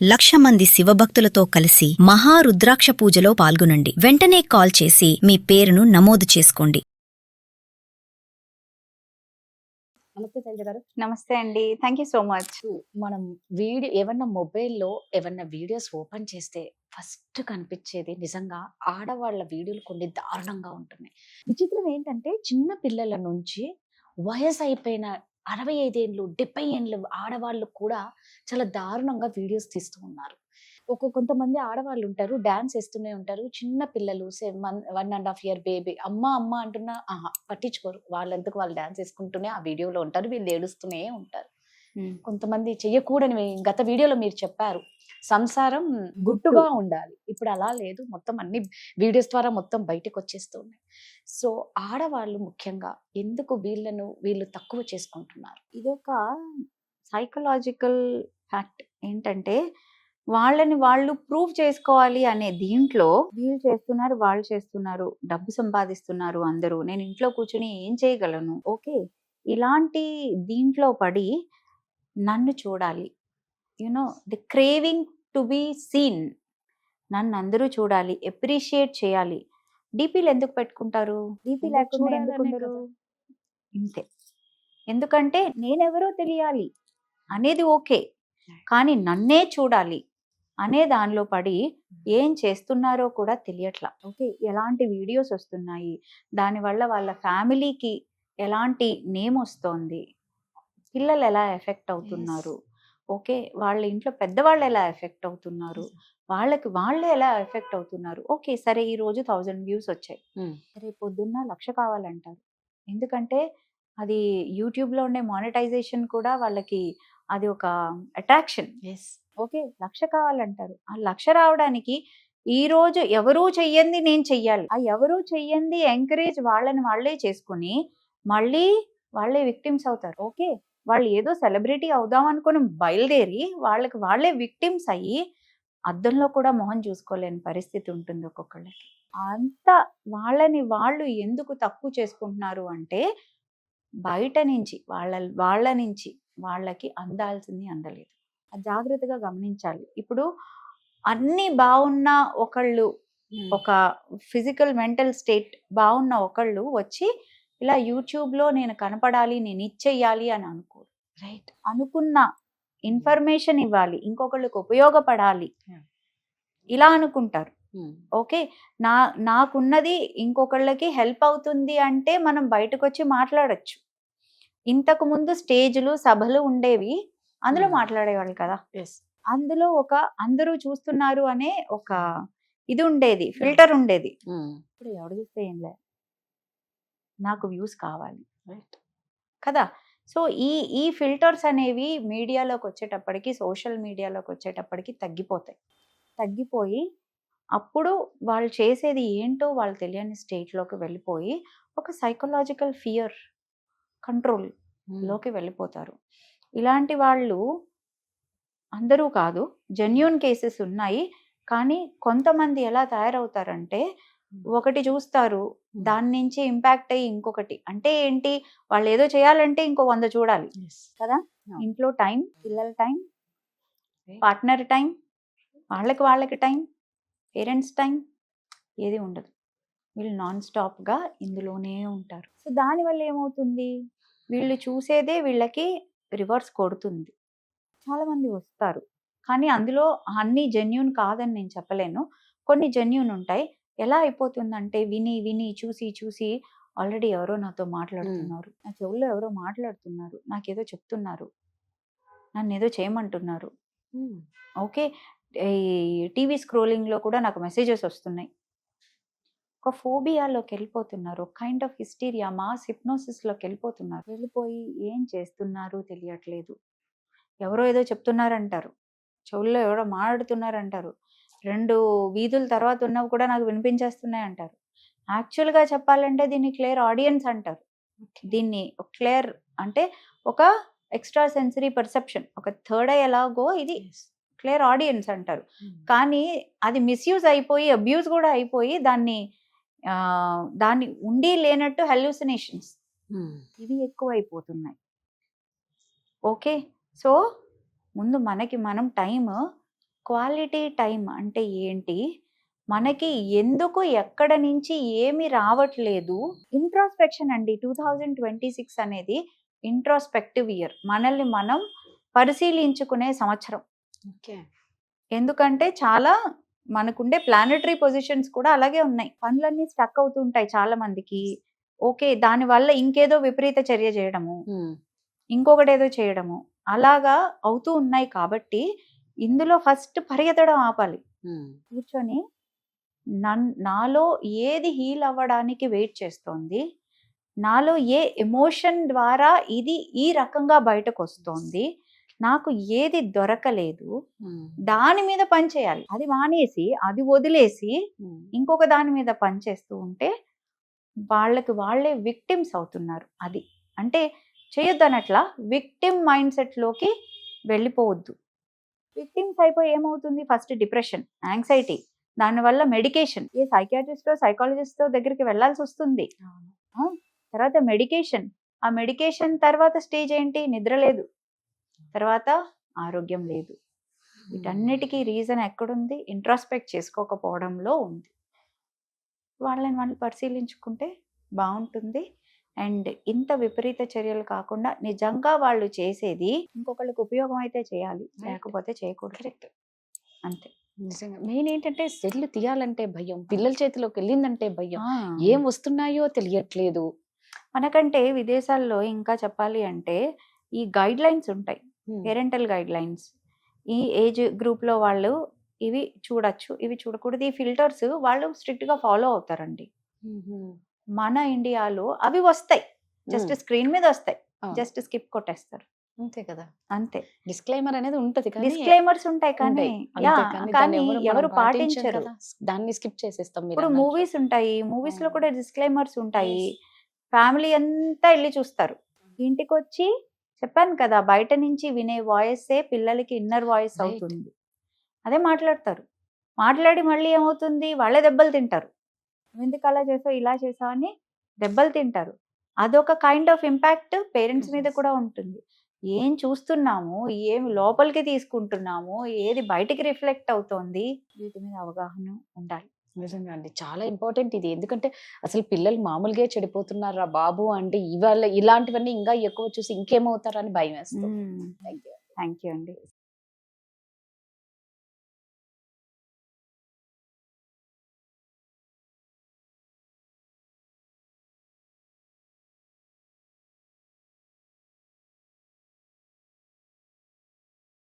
1,00,000 మంది శివభక్తులతో కలిసి మహారుద్రాక్ష పూజలో పాల్గొనండి. వెంటనే కాల్ చేసి మీ పేరును నమోదు చేసుకోండి. నమస్తే శైలజ గారు. నమస్తే అండి. Thank you so much. మనం ఏమన్నా మొబైల్లో ఏమన్నా వీడియోస్ ఓపెన్ చేస్తే ఫస్ట్ కనిపించేది నిజంగా ఆడవాళ్ళ వీడియోలు కొన్ని దారుణంగా ఉంటున్నాయి. విచిత్రం ఏంటంటే చిన్న పిల్లల నుంచి వయసు అయిపోయిన 65 ఏళ్ళు 70 ఏళ్ళు ఆడవాళ్ళు కూడా చాలా దారుణంగా వీడియోస్ తీస్తూ ఉన్నారు. కొంతమంది ఆడవాళ్ళు ఉంటారు, డాన్స్ వేస్తూనే ఉంటారు. చిన్న పిల్లలు 1.5 year బేబీ అమ్మ అమ్మ అంటున్నా పట్టించుకోరు. వాళ్ళంతకు వాళ్ళు డాన్స్ వేసుకుంటూనే ఆ వీడియోలో ఉంటారు, వీళ్ళు ఏడుస్తూనే ఉంటారు. కొంతమంది చెయ్యకూడని గత వీడియోలో మీరు చెప్పారు సంసారం గుట్టుగా ఉండాలి. ఇప్పుడు అలా లేదు, మొత్తం అన్ని వీడియోస్ ద్వారా మొత్తం బయటకు వచ్చేస్తూ ఉన్నాయి. సో ఆడవాళ్ళు ముఖ్యంగా ఎందుకు వీళ్ళు తక్కువ చేసుకుంటున్నారు? ఇదొక సైకలాజికల్ ఫ్యాక్ట్. ఏంటంటే వాళ్ళని వాళ్ళు ప్రూవ్ చేసుకోవాలి అనే దీంట్లో వీళ్ళు చేస్తున్నారు, వాళ్ళు చేస్తున్నారు, డబ్బు సంపాదిస్తున్నారు అందరూ, నేను ఇంట్లో కూర్చుని ఏం చేయగలను, ఓకే, ఇలాంటి దీంట్లో పడి నన్ను చూడాలి, you know the craving to be seen, నన్ను అందరూ చూడాలి, ఎప్రిషియేట్ చేయాలి. డీపీలు ఎందుకు పెట్టుకుంటారు? డీపీ లేకుండా ఎందుకు ఉండరు? ఇంతే. ఎందుకంటే నేనెవరో తెలియాలి అనేది ఓకే, కానీ నన్నే చూడాలి అనే దానిలో పడి ఏం చేస్తున్నారో కూడా తెలియట్లా. ఓకే, ఎలాంటి వీడియోస్ వస్తున్నాయి, దానివల్ల వాళ్ళ ఫ్యామిలీకి ఎలాంటి నేమ్ వస్తోంది, పిల్లలు ఎలా ఎఫెక్ట్ అవుతున్నారు, ఓకే, వాళ్ళ ఇంట్లో పెద్దవాళ్ళు ఎలా ఎఫెక్ట్ అవుతున్నారు, వాళ్ళే ఎలా ఎఫెక్ట్ అవుతున్నారు. ఓకే, సరే ఈ రోజు 1000 వ్యూస్ వచ్చాయి, రేపు పొద్దున్న 1,00,000 కావాలంటారు. ఎందుకంటే అది యూట్యూబ్లో ఉండే మానిటైజేషన్ కూడా వాళ్ళకి అది ఒక అట్రాక్షన్. ఓకే, 1,00,000 కావాలంటారు. ఆ 1,00,000 రావడానికి ఈ రోజు ఎవరూ చెయ్యంది నేను చెయ్యాలి. ఆ ఎవరూ చెయ్యంది ఎంకరేజ్ వాళ్ళని వాళ్ళే చేసుకుని మళ్ళీ వాళ్ళే విక్టిమ్స్ అవుతారు. ఓకే, వాళ్ళు ఏదో సెలబ్రిటీ అవుదాం అనుకుని బయలుదేరి వాళ్ళే విక్టిమ్స్ అయ్యి అద్దంలో కూడా మొహం చూసుకోలేని పరిస్థితి ఉంటుంది ఒక్కొక్కళ్ళకి. అంత వాళ్ళని వాళ్ళు ఎందుకు తక్కువ చేసుకుంటున్నారు అంటే బయట నుంచి వాళ్ళ నుంచి వాళ్ళకి అందాల్సింది అందలేదు. జాగ్రత్తగా గమనించాలి. ఇప్పుడు అన్ని బాగున్న ఒకళ్ళు, ఒక ఫిజికల్ మెంటల్ స్టేట్ బాగున్న ఒకళ్ళు వచ్చి ఇలా యూట్యూబ్లో నేను కనపడాలి, నేను ఇచ్చేయాలి అని అనుకోరు. రైట్, అనుకున్న ఇన్ఫర్మేషన్ ఇవ్వాలి, ఇంకొకళ్ళకి ఉపయోగపడాలి ఇలా అనుకుంటారు. ఓకే, నాకున్నది ఇంకొకళ్ళకి హెల్ప్ అవుతుంది అంటే మనం బయటకు వచ్చి మాట్లాడచ్చు. ఇంతకు ముందు స్టేజ్లు సభలు ఉండేవి, అందులో మాట్లాడేవాళ్ళు కదా. అందులో అందరూ చూస్తున్నారు అనే ఒక ఇది ఉండేది, ఫిల్టర్ ఉండేది. ఇప్పుడు ఎవడు చూస్తే ఏం లేదు, నాకు వ్యూస్ కావాలి కదా. సో ఈ ఫిల్టర్స్ అనేవి మీడియాలోకి వచ్చేటప్పటికి, సోషల్ మీడియాలోకి వచ్చేటప్పటికి తగ్గిపోయి అప్పుడు వాళ్ళు చేసేది ఏంటో వాళ్ళు తెలియని స్టేట్లోకి వెళ్ళిపోయి ఒక సైకలాజికల్ ఫియర్ కంట్రోల్ లోకి వెళ్ళిపోతారు. ఇలాంటి వాళ్ళు అందరూ కాదు, జెన్యూన్ కేసెస్ ఉన్నాయి. కానీ కొంతమంది ఎలా తయారవుతారంటే ఒకటి చూస్తారు, దాని నుంచి ఇంపాక్ట్ అయ్యి ఇంకొకటి. అంటే ఏంటి, వాళ్ళు ఏదో చేయాలంటే ఇంకో 100 చూడాలి కదా. ఇంట్లో టైం, పిల్లల టైం, పార్ట్నర్ టైం, వాళ్ళకి టైం, పేరెంట్స్ టైం ఏది ఉండదు. వీళ్ళు నాన్ స్టాప్గా ఇందులోనే ఉంటారు. సో దానివల్ల ఏమవుతుంది, వీళ్ళు చూసేదే వీళ్ళకి రివర్స్ కొడుతుంది. చాలామంది వస్తారు, కానీ అందులో అన్ని జెన్యూన్ కాదని నేను చెప్పలేను, కొన్ని జెన్యూన్ ఉంటాయి. ఎలా అయిపోతుందంటే విని చూసి ఆల్రెడీ ఎవరో నాతో మాట్లాడుతున్నారు, నా చెవుల్లో ఎవరో మాట్లాడుతున్నారు, నాకేదో చెప్తున్నారు, నన్ను ఏదో చేయమంటున్నారు. ఓకే, ఈ టీవీ స్క్రోలింగ్లో కూడా నాకు మెసేజెస్ వస్తున్నాయి. ఒక ఫోబియాలోకి వెళ్ళిపోతున్నారు, ఒక కైండ్ ఆఫ్ హిస్టీరియా, మాస్ హిప్నోసిస్లోకి వెళ్ళిపోయి ఏం చేస్తున్నారు తెలియట్లేదు. ఎవరో ఏదో చెప్తున్నారంటారు, చెవుల్లో ఎవరో మాట్లాడుతున్నారంటారు, 2 వీధుల తర్వాత ఉన్నవి కూడా నాకు వినిపించేస్తున్నాయి అంటారు. యాక్చువల్గా చెప్పాలంటే దీన్ని క్లియర్ ఆడియన్స్ అంటారు. దీన్ని క్లియర్ అంటే ఒక ఎక్స్ట్రా సెన్సరీ పర్సెప్షన్, ఒక థర్డ్ ఐ ఎలాగో ఇది క్లియర్ ఆడియన్స్ అంటారు. కానీ అది మిస్యూజ్ అయిపోయి అబ్యూజ్ కూడా అయిపోయి దాన్ని ఉండి లేనట్టు హెల్యూసినేషన్స్ ఇవి ఎక్కువ అయిపోతున్నాయి. ఓకే, సో ముందు మనం టైం క్వాలిటీ టైం అంటే ఏంటి? మనకి ఎందుకు ఎక్కడ నుంచి ఏమి రావట్లేదు? ఇంట్రోస్పెక్షన్ అండి. 2026 అనేది ఇంట్రోస్పెక్టివ్ ఇయర్. మనల్ని మనం పరిశీలించుకునే సంవత్సరం. ఓకే. ఎందుకంటే చాలా మనకుండే ప్లానెటరీ పొజిషన్స్ కూడా అలాగే ఉన్నాయి. పనులన్నీ స్టక్ అవుతుంటాయి చాలా మందికి. ఓకే. దానివల్ల ఇంకేదో విపరీత చర్య చేయడము, ఇంకొకటేదో చేయడము అలాగా అవుతూ ఉన్నాయి కాబట్టి ఇందులో ఫస్ట్ పరిగెత్తడం ఆపాలి. కూర్చొని నాలో ఏది హీల్ అవ్వడానికి వెయిట్ చేస్తోంది, నాలో ఏ ఎమోషన్ ద్వారా ఇది ఈ రకంగా బయటకు వస్తోంది, నాకు ఏది దొరకలేదు, దాని మీద పని చేయాలి. అది మానేసి అది వదిలేసి ఇంకొక దాని మీద పని చేస్తూ ఉంటే వాళ్ళకి వాళ్ళే విక్టిమ్స్ అవుతున్నారు. అది అంటే చేయొద్దనట్లా, విక్టిమ్ మైండ్ సెట్లోకి వెళ్ళిపోవద్దు. విక్టిమ్స్ అయిపోయి ఏమవుతుంది? ఫస్ట్ డిప్రెషన్, యాంగ్జైటీ, దానివల్ల మెడికేషన్, ఏ సైకియాట్రిస్టో సైకాలజిస్టో దగ్గరికి వెళ్ళాల్సి వస్తుంది. తర్వాత మెడికేషన్, ఆ మెడికేషన్ తర్వాత స్టేజ్ ఏంటి? నిద్ర లేదు, తర్వాత ఆరోగ్యం లేదు. వీటన్నిటికీ రీజన్ ఎక్కడుంది? ఇంట్రాస్పెక్ట్ చేసుకోకపోవడంలో ఉంది. వాళ్ళని వాళ్ళు పరిశీలించుకుంటే బాగుంటుంది. అండ్ ఇంత విపరీత చర్యలు కాకుండా నిజంగా వాళ్ళు చేసేది ఇంకొకళ్ళకి ఉపయోగం అయితే చేయాలి, లేకపోతే చేయకూడదు. కరెక్ట్. అంతే. నిజంగా మెయిన్ ఏంటంటే సెల్ తీయాలంటే భయం, పిల్లల చేతిలోకి వెళ్ళిందంటే భయం, ఏం వస్తున్నాయో తెలియట్లేదు. మనకంటే విదేశాల్లో ఇంకా చెప్పాలి అంటే ఈ గైడ్ లైన్స్ ఉంటాయి, పేరెంటల్ గైడ్ లైన్స్. ఈ ఏజ్ గ్రూప్ లో వాళ్ళు ఇవి చూడొచ్చు, ఇవి చూడకూడదు, ఈ ఫిల్టర్స్ వాళ్ళు స్ట్రిక్ట్ గా ఫాలో అవుతారండి. మన ఇండియాలో అవి వస్తాయి, జస్ట్ స్క్రీన్ మీద వస్తాయి, జస్ట్ స్కిప్ కొట్టేస్తారు. అంతే కదా. అంతే. డిస్క్లైమర్ అనేది ఉంటది, డిస్క్లైమర్స్ ఉంటాయి కానీ కానీ ఎవరు పాటించరు. దాన్ని స్కిప్ చేసేస్తాం. ఇప్పుడు మూవీస్ ఉంటాయి, మూవీస్ లో కూడా డిస్క్లైమర్స్ ఉంటాయి. ఫ్యామిలీ అంతా వెళ్ళి చూస్తారు. ఇంటికి వచ్చి చెప్పాను కదా, బయట నుంచి వినే వాయిసే పిల్లలకి ఇన్నర్ వాయిస్ అవుతుంది. అదే మాట్లాడతారు. మాట్లాడి మళ్ళీ ఏమవుతుంది? వాళ్ళే దెబ్బలు తింటారు. ఎందుకు అలా చేసావు, ఇలా చేసావు అని దెబ్బలు తింటారు. అదొక కైండ్ ఆఫ్ ఇంపాక్ట్ పేరెంట్స్ మీద కూడా ఉంటుంది. ఏం చూస్తున్నాము, ఏమి లోపలికి తీసుకుంటున్నాము, ఏది బయటికి రిఫ్లెక్ట్ అవుతోంది, వీటి మీద అవగాహన ఉండాలి. నిజంగా అండి, చాలా ఇంపార్టెంట్ ఇది. ఎందుకంటే అసలు పిల్లలు మామూలుగా చెడిపోతున్నారా బాబు అంటే ఇవాళ ఇలాంటివన్నీ ఇంకా ఎక్కువ చూసి ఇంకేమవుతారని భయం వేస్తుంది. థ్యాంక్ యూ అండి.